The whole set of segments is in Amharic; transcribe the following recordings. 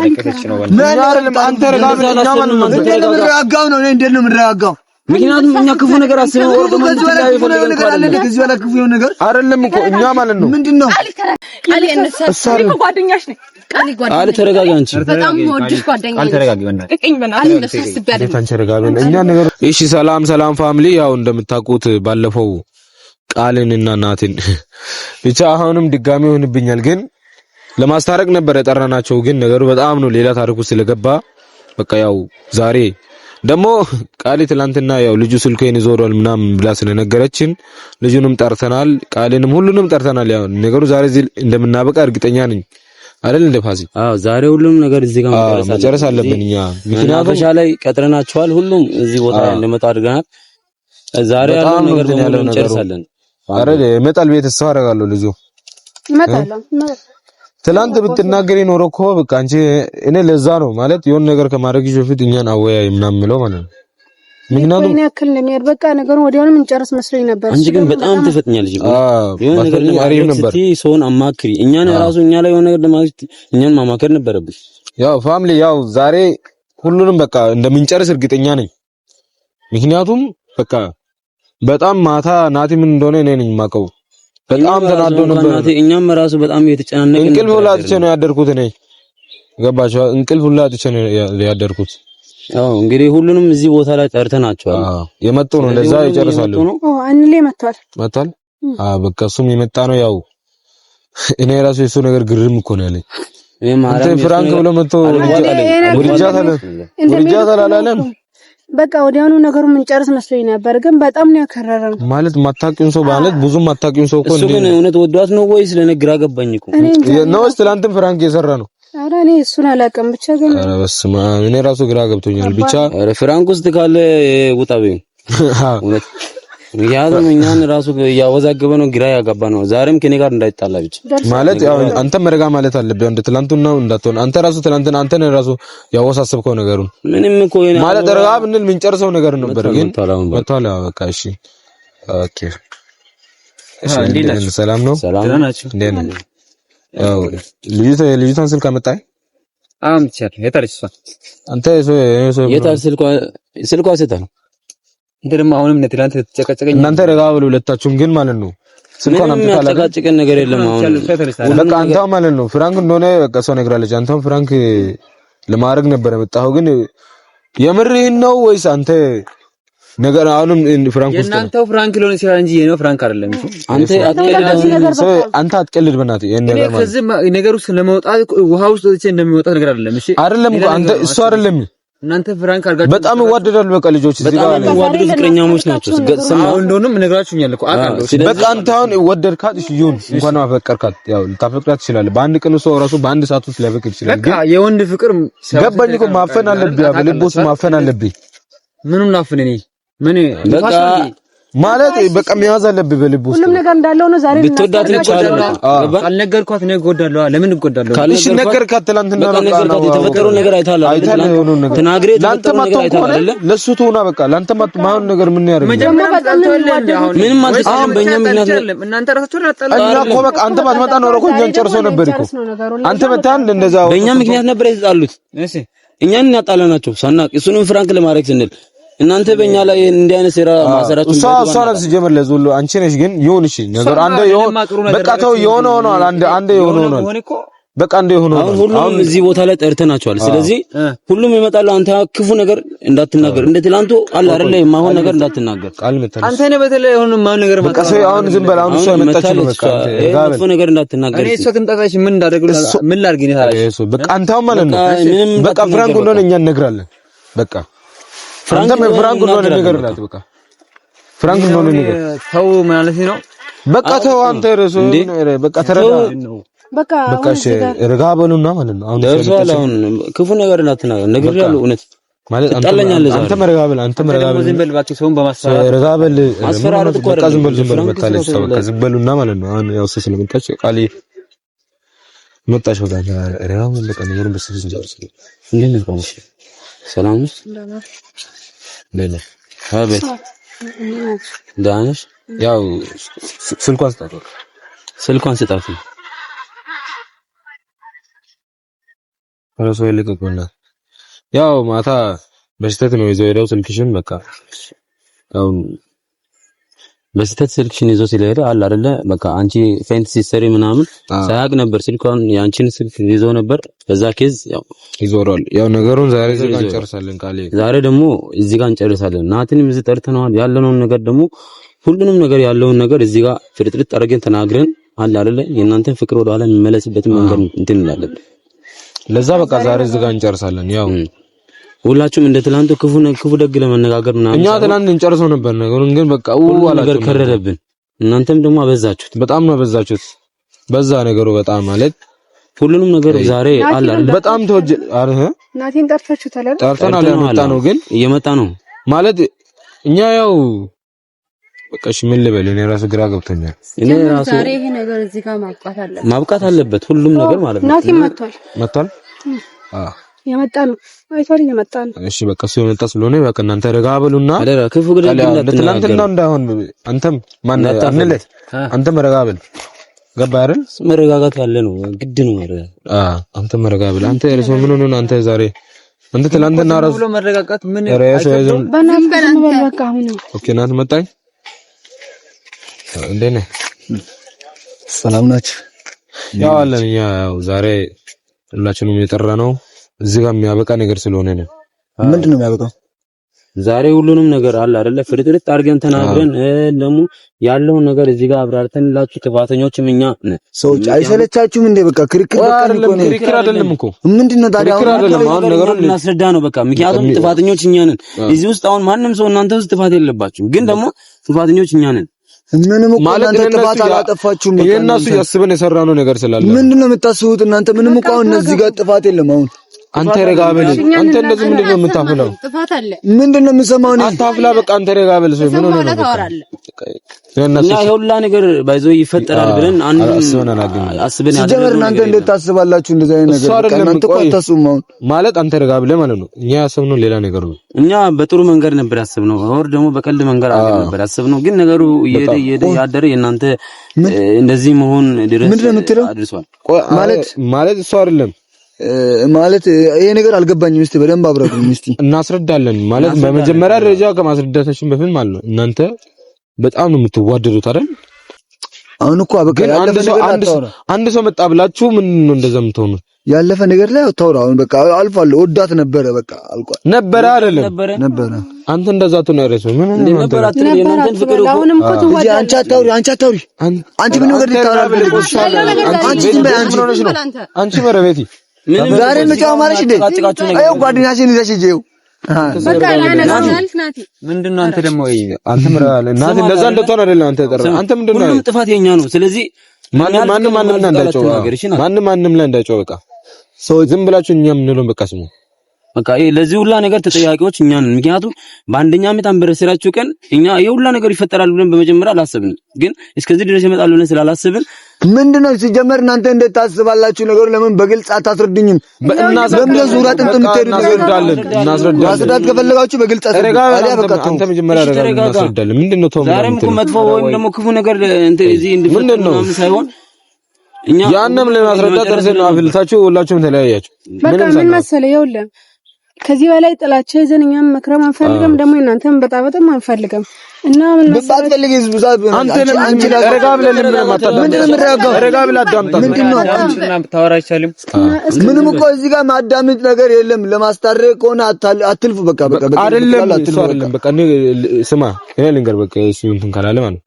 እያለቀሰች ነው። አንተ ረጋብ እኛ ማንም ረጋጋው ነው። እንዴት ነው የምንረጋጋው? ምክንያቱም እኛ ክፉ ነገር አስበን ወር ደግሞ ከዚህ በላይ ክፉ ነገር አለ። ከዚህ በላይ ክፉ ነገር አይደለም እኮ እኛ ማለት ነው። ምንድነው ቃል የነሳው ጓደኛሽ ነኝ። ቃል ተረጋጋ። አንቺ በጣም ወድሽ ጓደኛዬ ቃል ተረጋጋ። እሺ ሰላም ፋሚሊ፣ ያው እንደምታውቁት ባለፈው ቃልንና ናትን ብቻ አሁንም ድጋሚ ሆንብኛል፣ ግን ለማስታረቅ ነበር የጠራናቸው። ግን ነገሩ በጣም ነው ሌላ ታሪክ ውስጥ ስለገባ በቃ ያው ዛሬ ደግሞ ቃል ትላንትና ያው ልጁ ስልኬን ይዞራል ምናምን ብላ ስለነገረችን ልጁንም ጠርተናል፣ ቃልንም ሁሉንም ጠርተናል። ያው ነገሩ ዛሬ እዚህ እንደምናበቃ እርግጠኛ ነኝ አይደል እንደ ፋሲ? አዎ ዛሬ ሁሉም ነገር እዚህ ጋር መጨረስ አለብን እኛ። ምክንያቱም አበሻ ላይ ቀጥረናቸዋል። ሁሉም እዚህ ቦታ እንደመጣ አድርገናል። ዛሬ ያለው ነገር ደግሞ እንጨርሳለን። አረ ይመጣል ቤት ተስፋ አደርጋለሁ። ልጁ ይመጣል። ትላንት ብትናገሪ ኖሮ እኮ በቃ አንቺ እኔ ለዛ ነው ማለት የሆነ ነገር ከማድረግሽ በፊት እኛን አወያይ ምናምን ምለው ማለት ነው። ምክንያቱም እኔ ያክል እንደሚያር በቃ ነገሩን ወዲያውኑ እንጨርስ መስሎኝ ነበር። አንቺ ግን በጣም ትፈጥኛለሽ። የሆነ ነገር ለማድረግ ነበር ሰውን አማክሪ። እኛን ራሱ እኛ ላይ የሆነ ነገር ለማድረግ እኛን ማማከር ነበረብሽ። ያው ፋሚሊ ያው ዛሬ ሁሉንም በቃ እንደምንጨርስ እርግጠኛ ነኝ። ምክንያቱም በቃ በጣም ማታ ናቲ ምን እንደሆነ እኔ ነኝ የማውቀው። በጣም ተናዶ ነበር ናቲ። እኛም ራሱ በጣም እየተጨናነቅን እንቅልፍ ሁላ አጥቼ ነው ያደርኩት እኔ። ገባችሁ? እንቅልፍ ሁላ አጥቼ ነው ያደርኩት። አዎ እንግዲህ ሁሉንም እዚህ ቦታ ላይ ጠርተናቸዋል። የመጡ ነው ለዛ ይጨርሳሉ። አንሌ መጥቷል። በቃ እሱም የመጣ ነው። ያው እኔ ራሱ የሱ ነገር ግርም እኮ ነው ያለኝ። አንተ ፍራንክ ብሎ መጥቶ ወርጃ ተላላለም። በቃ ወዲያውኑ ነገሩን እንጨርስ መስሎኝ ነበር፣ ግን በጣም ነው ያከረረው። ማለት ማታቂውን ሰው ማለት ብዙም ማታቂውን ሰው እኮ እሱ ግን እውነት ወዷት ነው ወይስ ለነግራ ገባኝ እኮ ነው። ትላንትም ፍራንክ እየሰራ ነው። ኧረ እኔ እሱን አላውቅም። ብቻ ግን ኧረ በስመ አብ እኔ ራሱ ግራ ገብቶኛል። ብቻ ኧረ ፍራንክ ውስጥ ካለ ውጣ በይው እውነት ያለም እኛን ራሱ ያወዛገበ ነው፣ ግራ ያጋባ ነው። ዛሬም ከኔ ጋር እንዳይጣላ ብቻ ማለት ያው አንተ መረጋ ማለት አለብህ። እንደ ትላንቱና እንዳትሆን አንተ ራሱ ትላንትና አንተ ነህ ራሱ ያወሳሰብከው ነገሩን። ምንም እኮ ማለት ረጋ ብንል ምንጨርሰው ነገር ነበር፣ ግን ወጣላ በቃ እሺ ኦኬ እሺ። ሰላም ነው እንዴት ነው? ያው ልጅቷን ስልክ አመጣኝ አምጥቻት የታርችሷ አንተ የታር ስልኳ ሰጣ እንደም አሁንም ትላንት ተጨቀጨቀኝ። እናንተ ረጋ ብሉ ሁለታችሁም ግን ማለት ነው። ስልኳን አምጥታለህ ተጨቀጨቀን ነገር የለም። አሁን በቃ አንተው ማለት ነው ፍራንክ እንደሆነ በቃ ሰው ነግራለች። አንተው ፍራንክ ለማድረግ ነበር የመጣኸው፣ ግን የምርህን ነው ወይስ አንተ ነገር አሁንም ፍራንክ ውስጥ እናንተው ፍራንክ ሊሆን ይችላል እንጂ የኔው ፍራንክ አይደለም። አንተ አትቀልድ በእናትህ። ይሄን ነገር ማለት ከዚህ ነገር ውስጥ ለመውጣት ውሃ ውስጥ እንደሚወጣ ነገር አይደለም። እሺ አይደለም እኮ አንተ እሱ አይደለም እናንተ ፍራንክ አድርጋችሁ በጣም ይዋደዳሉ። በቃ ልጆች እዚህ ጋር የሚዋደዱ ፍቅረኛሞች ናቸው። ስማው እንደሆነም ነግራችሁኛል እኮ አውቃለሁ። በቃ አንተ አሁን ወደድካት እሺ ይሁን፣ እንኳን ማፈቀርካት ያው ልታፈቅራት ትችላለህ። በአንድ ቀን ሰው ራሱ በአንድ ሰዓት ውስጥ ሊያፈቅር ይችላል። በቃ የወንድ ፍቅር ገባኝ እኮ ማፈን አለብህ። በልቦስ ማፈን አለብህ። ምኑን ላፍን እኔ ምን በቃ ማለት በቃ መያዝ አለብህ በልቦስ። ሁሉም ነገር እንዳለው ነው። ዛሬ ብትወዳት ይቻላል። አልነገርኳት ነው እጎዳለሁ። ለምን እጎዳለሁ? ካልሽ ነገርካት ትላንትና ነው የተፈጠረው ነገር አይታል አይደል? ተናግሬ ላንተ ማጥቶ አይደለ? ለሱ ተውና በቃ ላንተ ማውን ነገር ምን ያደርግ ምንም አልተቻለም። በእኛ ምክንያት እናንተ ራሳችሁ አጣላ እኮ በቃ አንተ ባትመጣ ኖሮ እኮ እኛን ጨርሶ ነበር እኮ። አንተ መጣን እንደዛ በእኛ ምክንያት ነበር የተጣሉት። እሺ እኛን እናጣላናቸው ሳናቅ እሱንም ፍራንክ ለማድረግ ስንል እናንተ በእኛ ላይ እንዲህ አይነት ሴራ ማሰራችሁ እሷ ናት ሲጀምር ለዙሉ አንቺ ነሽ። ግን ይሁን እሺ ነገር አንዴ ይሁን በቃ ተው የሆነ ሆኗል። አንዴ የሆነ ሆኗል በቃ አንዴ የሆነ ሆኗል። ሁሉም እዚህ ቦታ ላይ ጠርተናቸዋል። ስለዚህ ሁሉም ይመጣሉ። አንተ ክፉ ነገር እንዳትናገር፣ እንደ ትላንቱ አለ አይደለ የማይሆን ነገር እንዳትናገር። አንተ ነህ በተለይ አሁን ማን ነገር በቃ ሰው አሁን ዝም በል። አሁን እሷ መጣች ነው በቃ ክፉ ነገር እንዳትናገር። እኔ እሷ ትምጣታሽ ምን እንዳደረግልህ ምን ላድርግ ነው ታላሽ? በቃ አንተው ማለት ነው በቃ ፍራንክ እንደሆነ እኛ እነግራለን በቃ ፍራንክ እንደሆነ ነገር ናት። በቃ ፍራንክ እንደሆነ ነገር ተው ማለት ነው። በቃ ተው አንተ ርዕሱ በቃ ተረጋ። በቃ እሺ ረጋ በሉና ማለት ነው። አሁን ደርሷል። አሁን ክፉ ነገር እንዳትናገር ነግሬሃለሁ። እውነት ማለት አንተ መረጋ በል ዝም በል እባክህ። ሰውን በማስፈራራት ረጋ በል። ማስፈራራት እኮ በቃ ዝም በል መጣለች። በቃ ዝም በሉና ማለት ነው። አሁን ያው ስለመጣች ቃሊ መጣች። በቃ ረጋ በል። በቃ ነገሩን በስብስ እንጀርስ። እንዴት ነው? ሰላም ነው ለለ አቤት ዳንሽ ያው ስልኳን ስጣት ራሱ ይልቀቁና ያው ማታ በስተት ነው ይዘው ሄደው ስልክሽን በቃ ያው በስተት ስልክሽን ይዘው ሲሄድ አለ አይደለ በቃ አንቺ ፌንት ሲሰሪ ምናምን ሳያቅ ነበር ስልኳን ያንቺን ስልክ ይዘው ነበር በዛ ኬዝ ያው ይዞራል ያው ነገሩን ዛሬ እዚህ ጋር እንጨርሳለን ቃሌ ዛሬ ደግሞ እዚህ ጋር እንጨርሳለን ናትንም እዚህ ጠርተነዋል ያለነውን ነገር ደግሞ ሁሉንም ነገር ያለውን ነገር እዚህ ጋር ፍርጥርጥ አድርገን ተናግረን አለ አይደለ የእናንተን ፍቅር ወደ ኋላ የሚመለስበት መንገድ እንትን እንላለን ለዛ በቃ ዛሬ እዚህ ጋር እንጨርሳለን ያው ሁላችሁም እንደ ትላንቱ ክፉ ደግ ለመነጋገር ምናምን እኛ ትላንት እንጨርሰው ነበር ነገሩን ግን በቃ ነገር ከረደብን እናንተም ደግሞ አበዛችሁት በጣም ነው አበዛችሁት በዛ ነገሩ በጣም ማለት ሁሉንም ነገር ዛሬ አለ በጣም ተወጅ አረህ ናቲን ጠርታችሁታል ጠርተናል ያመጣ ነው ግን እየመጣ ነው ማለት እኛ ያው በቃ እሺ ምን ልበል እኔ ራሱ ግራ ገብቶኛል እኔ ራሱ ዛሬ ይሄ ነገር እዚህ ጋር ማብቃት አለበት ሁሉም ነገር ማለት ነው ናቲ መጥቷል የመጣ ነው አይቷል የመጣ ነው እሺ በቃ እሱ የመጣ ስለሆነ በቃ እናንተ ረጋ በሉና አደራ ክፉ ግድ ለትላንትና እንዳይሆን አንተም ማን አንለት አንተም ረጋ በል ገባ አይደል መረጋጋት ያለ ነው ግድ ነው አንተም ረጋ በል አንተ እርሶ ምን ሆነ አንተ ዛሬ አንተ ትላንትና ራሱ ብሎ መረጋጋት ምን በእናትህ በቃ አሁን ኦኬ ናት መጣኝ እንዴት ነህ ሰላም ናችሁ ያው አለን ያው ዛሬ ሁላችንም የጠራ ነው እዚህ ጋር የሚያበቃ ነገር ስለሆነ ነው ምንድነው የሚያበቃው ዛሬ ሁሉንም ነገር አለ አይደለ ፍርጥርጥ አድርገን ተናግረን ደግሞ ያለውን ነገር እዚህ ጋር አብራርተንላችሁ ጥፋተኞችም እኛ ሰዎች አይሰለቻችሁም እንዴ በቃ ክርክር አይደለም እኮ ምንድነው ታዲያ አሁን ነገሩን እናስረዳ ነው በቃ ምክንያቱም ጥፋተኞች እኛ ነን እዚህ ውስጥ አሁን ማንም ሰው እናንተ ውስጥ ጥፋት የለባችሁም ግን ደግሞ ጥፋተኞች እኛ ነን ምንም እኮ እናንተ ጥፋት አላጠፋችሁም በቃ የእናሱ ያስበን የሰራነው ነገር ስላለ ምንድነው የምታስቡት እናንተ ምንም እኮ አሁን እዚህ ጋር ጥፋት የለም አሁን አንተ ረጋ በል አንተ እንደዚህ ምንድነው የምታፍለው ጥፋት አለ ምንድነው የምሰማው ነው አታፍላ በቃ አንተ ረጋ በል ሰው ምን ሆነ ነው እና ይሁላ ነገር ባይዘው ይፈጠራል ብለን አንድ አስበን ሲጀመር እናንተ እንዴት ታስባላችሁ እንደዚህ አይነት ነገር እናንተ እኮ አታስቡም አሁን ማለት አንተ ረጋ ብለህ ማለት ነው እኛ ያሰብነው ሌላ ነገር ነው እኛ በጥሩ መንገድ ነበር ያሰብነው ወር ደግሞ በቀልድ መንገድ ነበር ያሰብነው ግን ነገሩ እየሄደ ያደረ የእናንተ እንደዚህ መሆን ድረስ አድርሷል ማለት እሱ አይደለም ማለት ይሄ ነገር አልገባኝም እስቲ በደንብ አብራሩኝ እስቲ እናስረዳለን ማለት በመጀመሪያ ደረጃ ከማስረዳታችን በፊት ማለት ነው እናንተ በጣም ነው የምትዋደዱት አይደል አሁን እኮ በቃ አንድ ሰው መጣ ብላችሁ ምን ነው እንደዛ የምትሆኑት ያለፈ ነገር ላይ አታውራ አሁን በቃ አልፏል ወዳት ነበረ በቃ አልቋል ነበረ አይደለም ነበረ አንተ እንደዛ ትነረሰው ምን ነበር አትል የእናንተን ፍቅር እኮ አሁንም እኮ ትወዳለህ አንቺ አታውሪ አንቺ ምን ነገር ልታወራብኝ አንቺ በረቤቲ ዛሬ መጫው ማለት እንዴ አዩ ጓደኛሽን ይዘሽ ሂጂው በቃ ለነገራልፍ ናቲ ምንድነው አንተ ደግሞ አንተ ምራለ ናቲ እንደዛ እንደተሆነ አይደለም አንተ ተጠራ አንተ ምንድነው ሁሉም ጥፋት የኛ ነው ስለዚህ ማንም ላይ እንዳይጮህ በቃ ሰው ዝም ብላችሁ እኛ ምንለው በቃ ስሙ በቃ ለዚህ ሁላ ነገር ተጠያቂዎች እኛ ነን ምክንያቱም በአንደኛ ዓመት አንበረሰራችሁ ቀን እኛ የሁላ ነገር ይፈጠራል ብለን በመጀመሪያ አላሰብንም ግን እስከዚህ ድረስ ይመጣል ብለን ስላላሰብን ምንድነው ሲጀመር እናንተ እንዴት ታስባላችሁ ነገሩ ለምን በግልጽ አታስረዱኝም ለምን ዙራ ጥምጥም እናስረዳለን ማስረዳት ከፈለጋችሁ በግልጽ አስረዱ አንተ መጀመሪያ እናስረዳለን ምንድነው ተው ዛሬም እኮ መጥፎ ወይም ደግሞ ክፉ ነገር እዚህ እንድፈጠር ሳይሆን እኛ ያንንም ለማስረዳት ተርሰን አፍልታችሁ ሁላችሁም ተለያያችሁ በቃ ምን መሰለህ ይኸውልህ ከዚህ በላይ ጥላቻ ይዘን እኛም መክረም አንፈልግም ደግሞ እናንተም በጣም አንፈልግም እና ምን በጣጥልግ ዝብዛት አንቺ ረጋ ብለህ ለምን ማታዳም ምንድነው ረጋ ብለህ አዳምጣ ምንድነው አንቺና ብታወራ አይቻልም ምንም እኮ እዚህ ጋር ማዳመጥ ነገር የለም ለማስታረቅ ከሆነ አትልፉ በቃ አይደለም እሱ አይደለም በቃ ስማ እኔ ልንገር በቃ እሱ እንትን ካላለ ማለት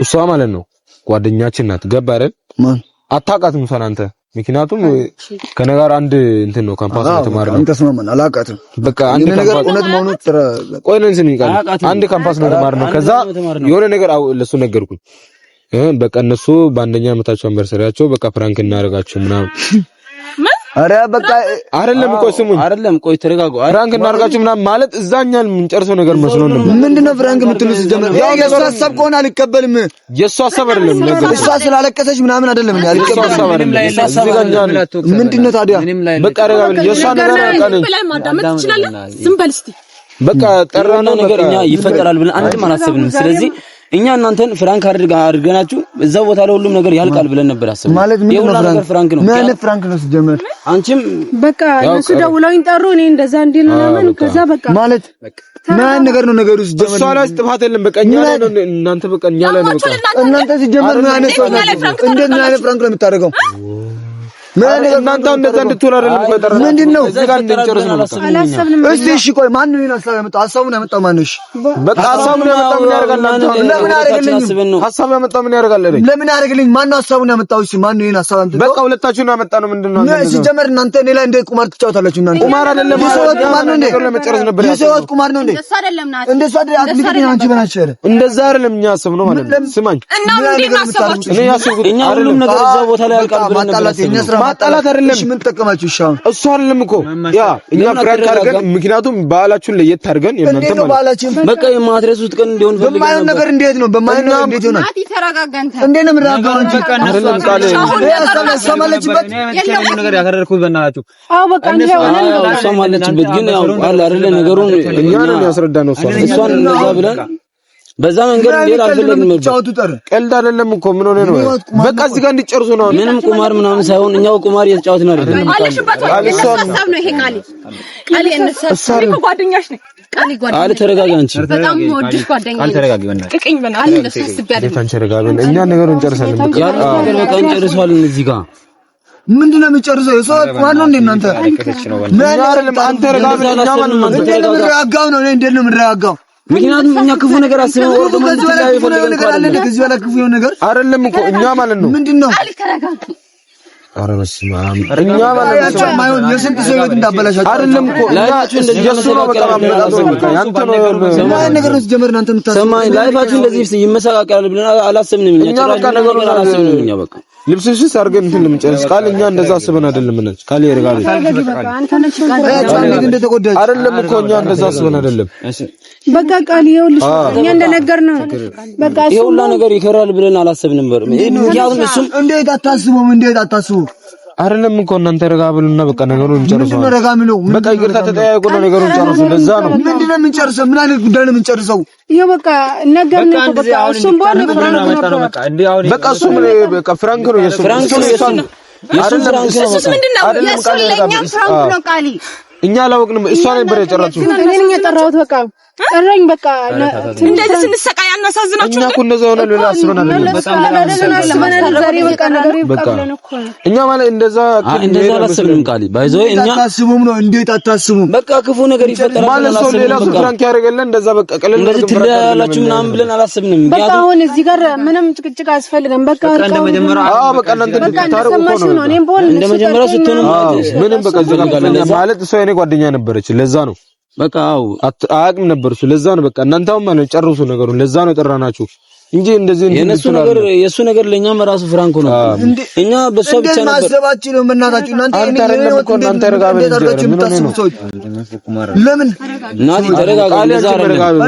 እሷ ማለት ነው ጓደኛችን ናት ገባ አይደል ማን አታውቃትም እንኳን አንተ ምክንያቱም ከነጋር አንድ እንትን ነው ካምፓስ ነው ተማርነው አንተ ተስማማን አላውቃትም በቃ አንድ ነገር እውነት መሆኑ ቆይ ነው እንትን ይቃል አንድ ካምፓስ ነው ተማርነው ከዛ የሆነ ነገር ለሱ ነገርኩኝ በቃ እነሱ በአንደኛ ዓመታቸው አንበርሰሪያቸው በቃ ፍራንክ እናደርጋቸው ምናምን አረ በቃ አይደለም ቆይ ስሙኝ አይደለም ቆይ ተረጋጉ ፍራንክ እናደርጋችሁ ምናምን ማለት እዛኛል የምንጨርሰው ነገር መስሎን ነበር ምንድነው ፍራንክ የምትሉት ጀመረ የሱ ሐሳብ ከሆነ አልቀበልም የሱ ሐሳብ አይደለም ነገር እሷ ስላለቀሰች ምናምን አይደለም አልቀበልም ምንድነው ታዲያ በቃ ረጋብል የሷ ነገር አቃነኝ ማዳመጥ ትችላለህ ዝም በል እስቲ በቃ ጠራና ነገር እኛ ይፈጠራል ብለን አንድም አላሰብንም ስለዚህ እኛ እናንተን ፍራንክ አድርገናችሁ እዛው ቦታ ላይ ሁሉም ነገር ያልቃል ብለን ነበር አሰብን። ማለት ምን ነው ፍራንክ ነው? ምን ፍራንክ ነው ሲጀመር? አንቺም በቃ እነሱ ደውለውኝ ጠሩ። እኔ እንደዛ እንዲል ምናምን ከዛ በቃ ማለት ምን ነገር ነው ነገሩ ሲጀመር? እሷ ላይ ጥፋት የለም። በቃ እኛ ላይ ነው እናንተ በቃ እኛ ላይ ነው በቃ እናንተ ሲጀመር ምን አይነት ነው? እንዴት ምን አይነት ፍራንክ ነው የምታደርገው? ምን ነገር እናንተ እንደዛ እንድትወራ አይደለም ቆጠረ ምንድነው? እዚህ ጋር እንጨርስ ነው። እስቲ እሺ ቆይ ማን ነው ሀሳብ ያመጣው? ሀሳቡን ያመጣው ማን ነው? እሺ በቃ ሀሳቡን ያመጣው ምን ያደርጋል? ለምን አደረገልኝ? ሀሳብ ያመጣው ምን ያደርጋል? ለምን አደረገልኝ? ማን ነው ሀሳቡን ያመጣው? እሺ ማን ነው ሀሳብ ያመጣው? በቃ ሁለታችሁን ያመጣ ነው። ምንድነው አንተ ሲጀመር እናንተ እኔ ላይ እንደ ቁማር ትጫወታላችሁ እናንተ። ቁማር አይደለም ማለት ቁማር ነው እንዴ? ለመጨረስ ነበር የሰውት ቁማር ነው እንዴ? እንደዛ አይደለም ናት። እንደዛ አይደለም አንቺ በናችሁ አይደል? እንደዛ አይደለም እኛ ያሰብነው ማለት ነው። ስማኝ እና ምን አሰባችሁ? እኔ ያሰብኩት እኛ ሁሉም ነገር እዛ ቦታ ላይ ያልቃል ብለን ነበር። ማጣላት አይደለም ምን ተጠቀማችሁ? እሱ አይደለም እኮ ያ እኛ ፍራንክ አድርገን ምክንያቱም በዓላችሁን ለየት አድርገን የእናንተ ማለት በቃ የማትረሱት ቀን እንዲሆን ፈልገን በማይሆን ነገር እንዴት ነው በማይሆን ነገር እንዴት ይሆናል? አቲ ተረጋጋንተ እንዴት ነው ምራጋው? አይደለም ቃል ሰማለችበት የለም ነገር ያከረርኩት በእናታችሁ። አዎ በቃ እንደው ሰማለችበት ግን ያው አለ አይደለ ነገሩን እኛ ነን ያስረዳነው እሷን እንደዛ ብለን በዛ መንገድ እንዴት አልፈለግንም ነበር። ቀልድ አይደለም እኮ ምን ሆነ ነው? በቃ እዚህ ጋር እንዲጨርሱ ነው። ምንም ቁማር ምናምን ሳይሆን እኛው ቁማር እየተጫወትን አይደለም። አለሽበት ሀሳብ ነው ይሄ ቃል እኔ ጓደኛሽ ነኝ። ቃል ተረጋጋ አንቺ በጣም ወድሽ ጓደኛዬ ቃል ተረጋጊ በእናትሽ ቅቅኝ በእናትሽ እነሱ አስቤ አይደለም አንቺ ተረጋጋ። እኛ ነገሩን እንጨርሳለን። በቃ ነገር በቃ እንጨርሳለን። እዚህ ጋር ምንድነው የምንጨርሰው? የሰው ማን ነው እንዴ እናንተ? ምን አይደለም አንተ ተረጋጋ። እኛ ማን ነው የምንረጋጋው ነው? እኔ እንዴት ነው የምንረጋጋው? ምክንያቱም እኛ ክፉ ነገር አስበን ወር ደግሞ ከዚህ በላይ ክፉ ነገር አለ። ከዚህ በላይ ክፉ ነገር አይደለም እኮ እኛ ማለት ነው። ምንድነው? ኧረ በስመ አብ እኛ ማለት ነው ማይሆን የስንት ሰው ህይወት እንዳበላሻችሁ አይደለም እኮ ላይፋችሁ እንደዚህ የሱ ነው። በቃ ያንተ ነው ማን ነገር ነው ጀመር እናንተ የምታስቡት ሰማይ ላይፋችሁ እንደዚህ ይመሰቃቀላል ብለን አላሰብንም። እኛ በቃ ነገሩን አላሰብንም። እኛ በቃ ልብስሽስ አድርገን እንትን ለምንጨርስ ቃል እኛ እንደዛ አስበን አይደለም እንዴ? ቃል ይርጋል አይደለም እኮ እኛ እንደዛ አስበን አይደለም። በቃ ቃል ይኸውልሽ እኛ እንደነገርነው በቃ ይሄ ሁላ ነገር ይከራል ብለን አላሰብንም ነበር። ምክንያቱም እሱም እንዴት አታስቡም? እንዴት አታስቡ? አይደለም እኮ እናንተ ረጋ ብሉና በቃ ነገሩን እንጨርሰው። ምንድነው ረጋ ብለው? በቃ ይቅርታ ተጠያየቁና ነገሩን ጨርሱ። ለዛ ነው ምንድነው የምንጨርሰው? ምን አይነት ጉዳይ ነው የምንጨርሰው? ይሄ በቃ ነገርነው እኮ በቃ እሱም በኋላ ፍራንክ ነው በቃ እሱ በቃ ፍራንክ ነው የሱ ፍራንክ ነው የሱ እሱስ ምንድነው? የሱ ለኛም ፍራንክ ነው ቃሊ እኛ አላወቅንም። እሷ ነበር የጨረሰው። እኔ ነኝ የጠራሁት በቃ ጠራኝ በቃ እንደዚህ ስንሰቃይ አናሳዝናችሁ? እኛ እኮ እንደዛ ሆነ ሌላ አስበን አይደለም። ዛሬ በቃ ነገር ይብቃለን እኮ እኛ ማለት እንደዛ አላሰብንም። ቃሊ ባይዘው እኛ አታስቡም ነው? እንዴት አታስቡም? በቃ ክፉ ነገር ይፈጠራል ማለት ሰው ሌላ ሰው ፍራንክ ያደርገለን እንደዛ በቃ ቀለል እንደዚህ ትላላችሁ ምናምን ብለን አላሰብንም። በቃ አሁን እዚህ ጋር ምንም ጭቅጭቅ አያስፈልግም። በቃ በቃ እናንተ እንድታረቁ ነው። እንደመጀመሪያው ስትሆኑ ምንም በቃ ማለት እሷ የኔ ጓደኛ ነበረች። ለዛ ነው በቃ አያውቅም ነበር እሱ። ለዛ ነው በቃ እናንተው ማለት ጨርሱ ነገሩን። ለዛ ነው ጠራናችሁ እንጂ እንደዚህ የሱ ነገር ለኛም ራሱ ፍራንክ ነው። እኛ በሷ ብቻ ነበር ማሰባችሁ ነው እናታችሁ። እናንተ እናንተ ተረጋጋ። ለምን እናቲ ተረጋጋ።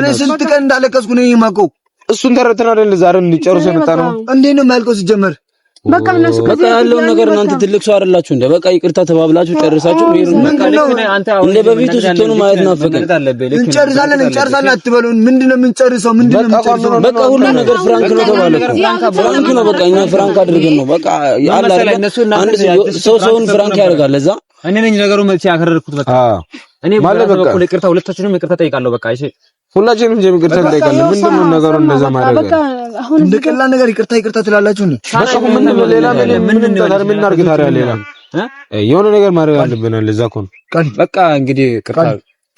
እኔ ስንት ቀን እንዳለቀስኩ ነው የማውቀው። እሱን ተረተና አይደል ዛሬ እንጨርሱ የመጣ ነው። እንዴት ነው የማልቀው ሲጀመር? በቃ እነሱ በቃ ያለውን ነገር እናንተ ትልቅ ሰው አይደላችሁ እንዴ? በቃ ይቅርታ ተባብላችሁ ጨርሳችሁ ሄዱ። እንደ በፊቱ ስትሆኑ ማየት ናፈቀን። እንጨርሳለን አትበሉን። ምንድነው የምንጨርሰው? በቃ ሁሉ ነገር ፍራንክ ነው ተባለ እኮ ፍራንክ ነው። በቃ እኛ ፍራንክ አድርገን ነው በቃ ያለ አይደል? አንድ ሰውን ፍራንክ ያደርጋል። ለዛ እኔ ነኝ ነገሩ መልስ ያከረርኩት። በቃ እኔ ማለት በቃ ይቅርታ፣ ሁለታችንም ይቅርታ ጠይቃለሁ። በቃ እሺ ሁላችንም ይቅርታ እንጠይቃለን። ምንድነው ነገሩ እንደዛ ማድረግ? በቃ አሁን እንደ ቀላል ነገር ይቅርታ ትላላችሁ እንዴ? በቃ ምን ሌላ ምን እናድርግ ታዲያ? ሌላ የሆነ ነገር ማድረግ አለብን። ለዛ እኮ ነው በቃ እንግዲህ ይቅርታ።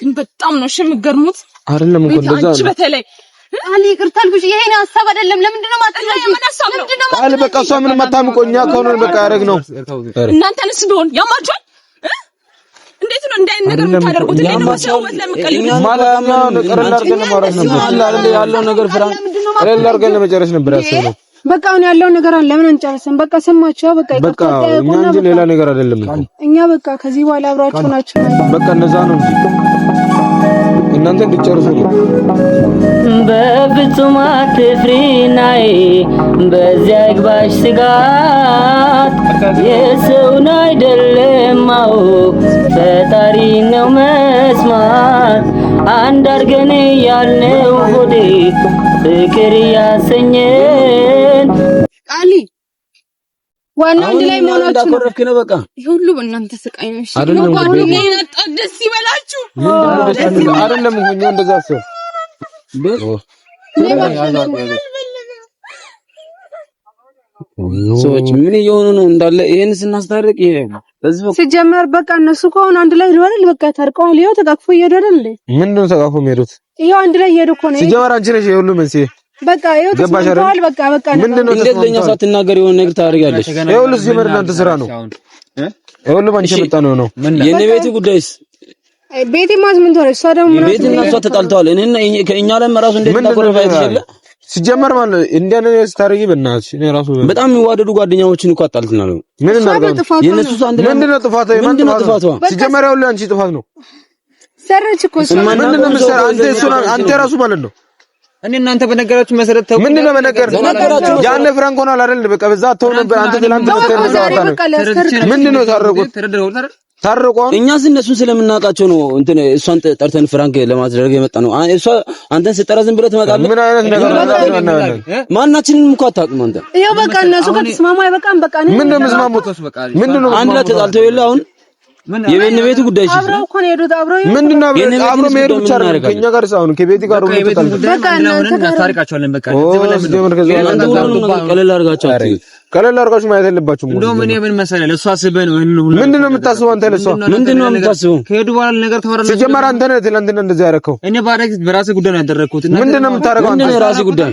ግን በጣም ነው የምትገርሙት። አይደለም እኮ እንደዛ አንቺ በተለይ አሊ ይቅርታ አልኩሽ። ይሄን ሀሳብ አይደለም። ለምንድነው ማጥፋት? አለ በቃ እሷ ምንም አታምቆኛ ከሆነ በቃ ያደርግ ነው። እናንተንስ ቢሆን ያማችኋል። እንዴት ነው እንዳይ ነገር የምታደርጉት? እንዴት ነው ሰውበት ለምቀልኝ ማለት ነው? ቀለል አድርገን ማውራት ነበር ያለው ነገር ፍራንክ ቀለል አድርገን ለመጨረስ ነበር ያሰብነው። በቃ አሁን ያለው ነገር አለ። ለምን አንጨርስም? በቃ ሰማችሁ። በቃ በቃ እኛ እንጂ ሌላ ነገር አይደለም እኛ በቃ ከዚህ በኋላ አብራችሁ ናችሁ። በቃ እንደዛ ነው እንጂ እናንተ እንድትጨርሱ ነው። በፍጹም አትፍሪ ናይ በዚያ ይግባሽ ስጋት የሰውን አይደለም አዎ ፈጣሪ ነው መስማት አንድ አድርገን ያልነው ሆዴ ፍቅር ያሰኘን ቃሊ ዋናው አንድ ላይ መሆናችሁ ነው። በቃ ሁሉ በእናንተ ስቃይ ነው። እሺ አይደለም ደስ ይበላችሁ። አይደለም ሁሉ እንደዛ ሰው ሰዎች ምን እየሆኑ ነው እንዳለ ይሄን ስናስታርቅ ይሄ ሲጀመር በቃ እነሱ ከሆነ አንድ ላይ ነው አይደል? በቃ ታርቀዋል። ይኸው ተቃቅፎ እየሄዱ አይደል እንዴ? ምንድነው ተቃቅፎ የሚሄዱት? ይኸው አንድ ላይ እየሄዱ እኮ ነው። ሲጀመር አንቺ ነሽ የሁሉ መንስኤ። በቃ ይኸው ተስማምተዋል። በቃ ምንድነው እንዴት ለኛ ሳትናገር የሆነ ነገር ታደርጋለች? ይኸውልህ ሲጀመር እናንተ ስራ ነው። ይኸውልህ ባንቺ መጣ ነው የኔ ቤት ጉዳይስ ቤቴ ማዝምን ተወረ እሷ ደግሞ ምን ቤት እና እሷ ተጣልተዋል። እኔና ከእኛ ላይ ራሱ እንዴት ተቆረፈ አይተሽለ ሲጀመር ማለት እንዲያን ነው ስታረጊ በእናትሽ እኔ ራሱ በጣም የሚዋደዱ ጓደኛዎችን እኮ አጣልተናል። ምን እናርጋው? የነሱ አንድ ላይ ምንድነው ጥፋቷ? ምንድነው ጥፋቷ? ሲጀመር ያው አንቺ ጥፋት ነው ሰረች እኮ ምንድነው የምትሰራ አንተ ራሱ ማለት ነው። እኔ እናንተ በነገራችሁ መሰረት ተው ምንድነው በነገራችሁ ያለ ፍራንክ ሆኗል አይደል? በቃ በዛ ተው ነበር አንተ ትላንት ምንድነው ታረቁት? ታረቁን እኛስ እነሱን ስለምናውቃቸው ነው እንትን እሷን ጠርተን ፍራንክ ለማድረግ የመጣ ነው። እሷ አንተን ስጠራ ዝም ብለህ ትመጣለህ። ምን አይነት ነገር ነው? ማናችንም እኮ አታውቅም አንተ። ይኸው በቃ እነሱ ከተስማሙ አይበቃም። በቃ ምንድነው የምትስማሙት? ምንድነው አንድ ላይ ተጣልተው የለ አሁን የቤት ጉዳይ እሺ፣ አብረው እኮ ነው የሄዱት። ምንድነው አብሮ መሄድ ብቻ አይደለም ከእኛ ጋር ሳይሆን ከቤቲ ጋር ነው ተጣልተው በቃ እናታርቃቸዋለን። በቃ ቀለል አድርጋቸው ቀለል አድርጋችሁ ማየት የለባችሁም። እንደውም እኔ ምን መሰለህ ለእሷ አስበህ ነው። ምንድነው የምታስበው አንተ? ለእሷ ምንድነው የምታስበው? ከሄዱ በኋላ ነገር ተወራለች። ሲጀመር አንተ ነህ ትናንትና እንደዛ ያደረከው። እኔ በራስህ ጉዳይ ነው ያደረኩት። ምንድነው የምታደርገው አንተ? ምንድነው ራስህ ጉዳይ?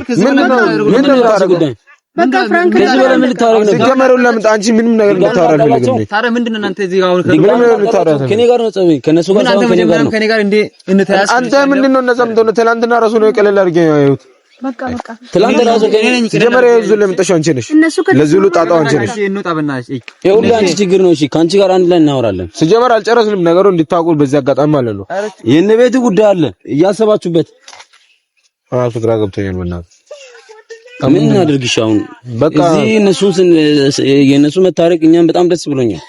ምንድነው ራስህ ጉዳይ? በቃ ፍራንክ ከዚህ በላይ ምን ልታረግ ነው? ሲጀመር ለምን አንቺ ምንም ነገር ልታወራ ነው? ታዲያ ምንድነው እናንተ እዚህ ጋር ከኔ ጋር ነው ጸብ? ከነሱ ጋር ሳይሆን ከኔ ጋር እንዴ እንተያስ። አንተ ምንድነው እነዛ ምንድነው ትናንትና ራሱ ነው ቀለል አድርጌ ነው ያዩት። በቃ ትላንት ራሱ ሲጀመር ይዙ ለምጠሽ አንቺ ነሽ ለዚህ ሁሉ ጣጣው አንቺ ነሽ። እንውጣ በእናትሽ። ይኸውልህ አንቺ ችግር ነው። እሺ ከአንቺ ጋር አንድ ላይ እናወራለን። ሲጀመር አልጨረስንም ነገሩ እንድታውቁ በዚህ አጋጣሚ ማለት ነው። የእነ ቤት ጉዳይ አለ እያሰባችሁበት ራሱ ግራ ገብቶኛል። በእናትህ ምን እናድርግሽ አሁን? በቃ እዚህ የእነሱ መታረቅ እኛም በጣም ደስ ብሎኛል።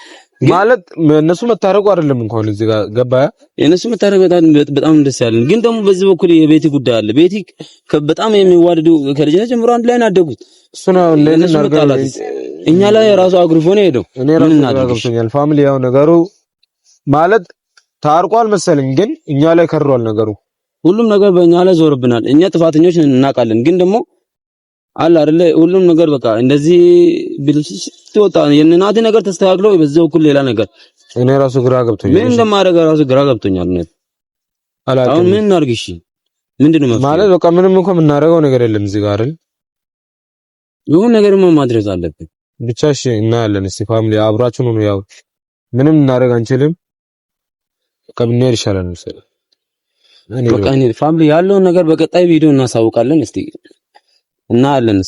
ማለት እነሱ መታረቁ አይደለም እንኳን እዚህ ጋር ገባ የእነሱ መታረቅ በጣም ደስ ያለን፣ ግን ደግሞ በዚህ በኩል የቤቲ ጉዳይ አለ። ቤቲ በጣም የሚዋደዱ ከልጅነት ጀምሮ አንድ ላይ ናደጉት። እሱ ነው ለምን አርጋለሁ እኛ ላይ ራሱ አግሪፎ ነው ሄደው። እኔ ራሱ ገብቶኛል። ፋሚሊ ያው ነገሩ ማለት ታርቋል መሰለኝ፣ ግን እኛ ላይ ከሯል ነገሩ። ሁሉም ነገር በእኛ ላይ ዞርብናል። እኛ ጥፋተኞች እናውቃለን፣ ግን ደግሞ አለ አይደለ ሁሉም ነገር በቃ እንደዚህ ብልሽት ወጣ። የእናቴ ነገር ተስተካክሎ በዛው እኩል ሌላ ነገር እኔ ራሱ ግራ ገብቶኛል። ምን እንደማደርግ ራሱ ግራ ገብቶኛል። አሁን ምን እናድርግ? እሺ ምንድነው ማለት በቃ ምንም እኮ የምናደርገው ነገር የለም እዚህ ጋር አይደል? የሆነ ነገርማ ማድረግ አለብን ብቻ። እሺ እናያለን። እስቲ ፋሚሊ አብራችሁ ነው ያው ምንም እናደርግ አንችልም። በቃ ብንሄድ ይሻላል መሰለኝ። በቃ ፋሚሊ ያለውን ነገር በቀጣይ ቪዲዮ እናሳውቃለን። እስቲ እናያለን።